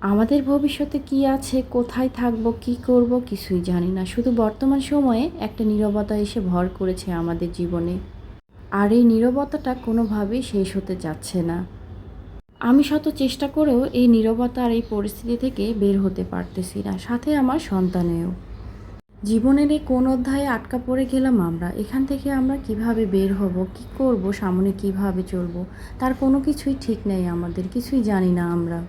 আমাদের ভবিষ্যতে কি আছে, কোথায় থাকবো, কি করব কিছুই জানি না। শুধু বর্তমান সময়ে একটা নীরবতা এসে ভর করেছে আমাদের জীবনে। আর এই নীরবতাটা কোনোভাবেই শেষ হতে চাচ্ছে না। আমি শত চেষ্টা করেও এই নীরবতা আর এই পরিস্থিতি থেকে বের হতে পারতেছি না, সাথে আমার সন্তানেও। জীবনের এই কোন অধ্যায়ে আটকা পড়ে গেলাম আমরা। এখান থেকে আমরা কিভাবে বের হব, কি করব, সামনে কিভাবে চলবো, তার কোনো কিছুই ঠিক নেই আমাদের, কিছুই জানি না আমরা।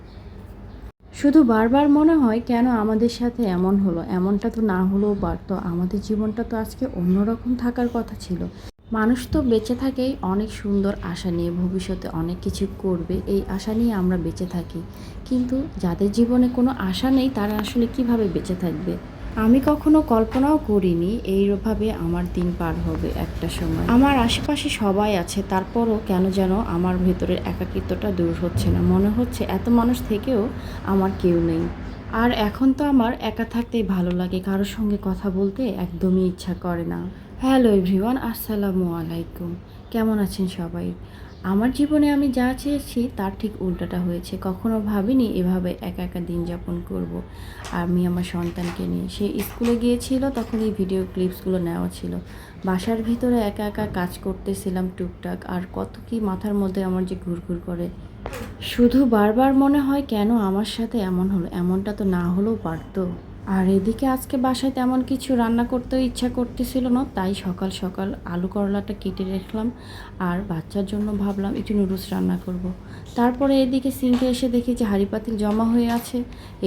শুধু বারবার মনে হয় কেন আমাদের সাথে এমন হলো, এমনটা তো না হলেও পারতো। আমাদের জীবনটা তো আজকে অন্যরকম থাকার কথা ছিল। মানুষ তো বেঁচে থাকেই অনেক সুন্দর আশা নিয়ে, ভবিষ্যতে অনেক কিছু করবে এই আশা নিয়ে আমরা বেঁচে থাকি। কিন্তু যাদের জীবনে কোনো আশা নেই তারা আসলে কিভাবে বেঁচে থাকবে? আমি কখনো কল্পনাও করিনি এইভাবে আমার দিন পার হবে একটা সময়। আমার আশেপাশে সবাই আছে, তারপরও কেন যেন আমার ভেতরের একাকিত্বটা দূর হচ্ছে না। মনে হচ্ছে এত মানুষ থেকেও আমার কেউ নেই। আর এখন তো আমার একা থাকতেই ভালো লাগে, কারোর সঙ্গে কথা বলতে একদমই ইচ্ছা করে না। হ্যালো এভরিওয়ান, আসসালামু আলাইকুম। কেমন আছেন সবাই? আমার জীবনে আমি যা চেয়েছি তার ঠিক উল্টাটা হয়েছে। কখনো ভাবিনি এভাবে একা একা দিন যাপন করব। আমি আমার সন্তানকে নিয়ে, সে স্কুলে গিয়েছিল, তখন এই ভিডিও ক্লিপসগুলো নেওয়া ছিল। বাসার ভিতরে একা একা কাজ করতেছিলাম টুকটাক, আর কত কি মাথার মধ্যে আমার যে ঘুরঘুর করে। শুধু বারবার মনে হয় কেন আমার সাথে এমন হলো, এমনটা তো না হলেও পারতো। আর এদিকে আজকে বাসায় তেমন কিছু রান্না করতেও ইচ্ছা করতেছিল না, তাই সকাল সকাল আলু করলাটা কেটে রাখলাম। আর বাচ্চার জন্য ভাবলাম একটু নুডলস রান্না করব। তারপরে এদিকে সিঙ্কে এসে দেখি যে হাঁড়ি পাতিল জমা হয়ে আছে,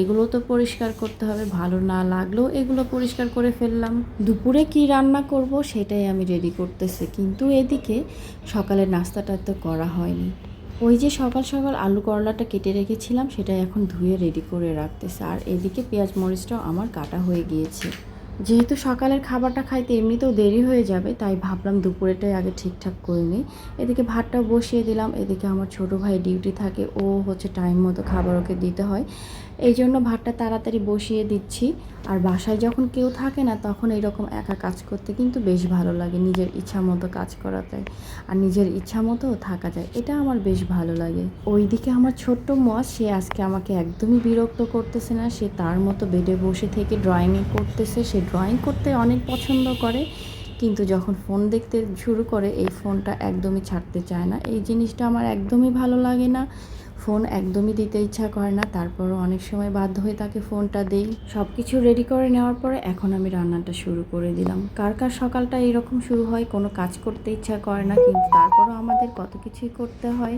এগুলো তো পরিষ্কার করতে হবে। ভালো না লাগলেও এগুলো পরিষ্কার করে ফেললাম। দুপুরে কি রান্না করব সেটাই আমি রেডি করতেছি, কিন্তু এদিকে সকালের নাস্তাটা তো করা হয়নি। ওই যে সকাল সকাল আলু করলাটা কেটে রেখেছিলাম, সেটা এখন ধুয়ে রেডি করে রাখতেছে। আর এদিকে পেঁয়াজ মরিচটাও আমার কাটা হয়ে গিয়েছে। যেহেতু সকালের খাবারটা খাইতে এমনিতেও দেরি হয়ে যাবে, তাই ভাবলাম দুপুরেটাই আগে ঠিকঠাক করে নিই। এদিকে ভাতটাও বসিয়ে দিলাম। এদিকে আমার ছোট ভাই ডিউটি থাকে, ও হচ্ছে টাইম মতো খাবার ওকে দিতে হয়, এই জন্য ভাতটা তাড়াতাড়ি বসিয়ে দিচ্ছি। আর বাসায় যখন কেউ থাকে না তখন এইরকম একা কাজ করতে কিন্তু বেশ ভালো লাগে, নিজের ইচ্ছা মতো কাজ করাতে আর নিজের ইচ্ছা মতো থাকা যায়, এটা আমার বেশ ভালো লাগে। ওইদিকে আমার ছোট্ট মজ, সে আজকে আমাকে একদমই বিরক্ত করতেছে না। সে তার মতো বেডে বসে থেকে ড্রয়িং করতেছে। সে ড্রয়িং করতে অনেক পছন্দ করে, কিন্তু যখন ফোন দেখতে শুরু করে এই ফোনটা একদমই ছাড়তে চায় না। এই জিনিসটা আমার একদমই ভালো লাগে না। ফোন একদমই দিতে ইচ্ছা করে না, তারপরও অনেক সময় বাধ্য হয়ে তাকে ফোনটা দেই। সব কিছু রেডি করে নেওয়ার পরে এখন আমি রান্নাটা শুরু করে দিলাম। কার কার সকালটা এরকম শুরু হয়, কোনো কাজ করতে ইচ্ছা করে না, কিন্তু তারপরও আমাদের কত কিছুই করতে হয়।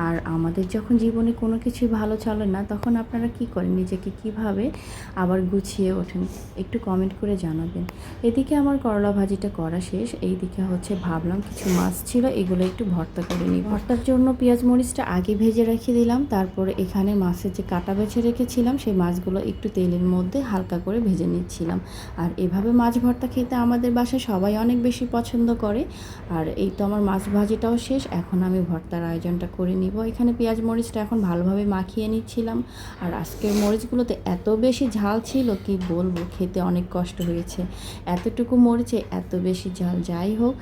আর আমাদের যখন জীবনে কোনো কিছুই ভালো চলে না, তখন আপনারা কি করেন, নিজেকে কিভাবে আবার গুছিয়ে ওঠেন, একটু কমেন্ট করে জানাবেন। এদিকে আমার করলা ভাজিটা করা শেষ। এইদিকে হচ্ছে ভাবলাম কিছু মাছ ছিল, এগুলো একটু ভর্তা করে নিই। ভর্তার জন্য পেঁয়াজ মরিচটা আগে ভেজে রেখে দিলাম। তারপরে এখানে মাছের যে কাটা বেছে রেখেছিলাম, সেই মাছগুলো একটু তেলের মধ্যে হালকা করে ভেজে নিচ্ছিলাম। আর এভাবে মাছ ভর্তা খেতে আমাদের বাসায় সবাই অনেক বেশি পছন্দ করে। আর এই তো আমার মাছ ভাজিটাও শেষ, এখন আমি ভর্তার আয়োজনটা করে নিব। এখানে পেঁয়াজ মরিচটা এখন ভালোভাবে মাখিয়ে নিচ্ছিলাম। আর আজকের মরিচগুলোতে এত বেশি ঝাল ছিল কি বলবো, খেতে অনেক কষ্ট হয়েছে। এতটুকু মরিচে এত বেশি ঝাল, যাই হোক।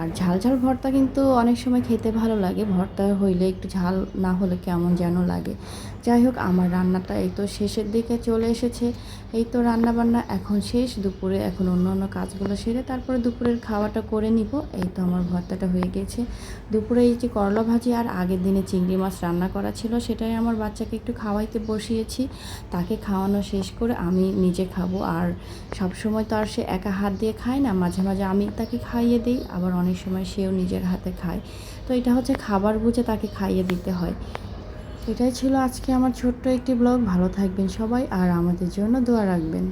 আর ঝাল ঝাল ভর্তা কিন্তু অনেক সময় খেতে ভালো লাগে, ভর্তা হইলে একটু ঝাল না হলে কেমন যেন লাগে। যাই হোক, আমার রান্নাটা এই তো শেষের দিকে চলে এসেছে। এই তো রান্না বান্না এখন শেষ। দুপুরে এখন অন্য অন্য কাজগুলো সেরে তারপরে দুপুরের খাওয়াটা করে নিব। এই তো আমার ভর্তাটা হয়ে গেছে। দুপুরে এই যে করলা ভাজি আর আগের দিনে চিংড়ি মাছ রান্না করা ছিল, সেটাই আমার বাচ্চাকে একটু খাওয়াইতে বসিয়েছি। তাকে খাওয়ানো শেষ করে আমি নিজে খাবো। আর সব সময় তো আর সে একা হাত দিয়ে খায় না, মাঝে মাঝে আমি তাকে খাইয়ে দিই, আবার অনেক সময় সেও নিজের হাতে খায়। তো এটা হচ্ছে খাবার বুঝে তাকে খাইয়ে দিতে হয়। এটাই ছিল আজকে আমার ছোট্ট একটি ব্লগ। ভালো থাকবেন সবাই আর আমাদের জন্য দোয়া রাখবেন।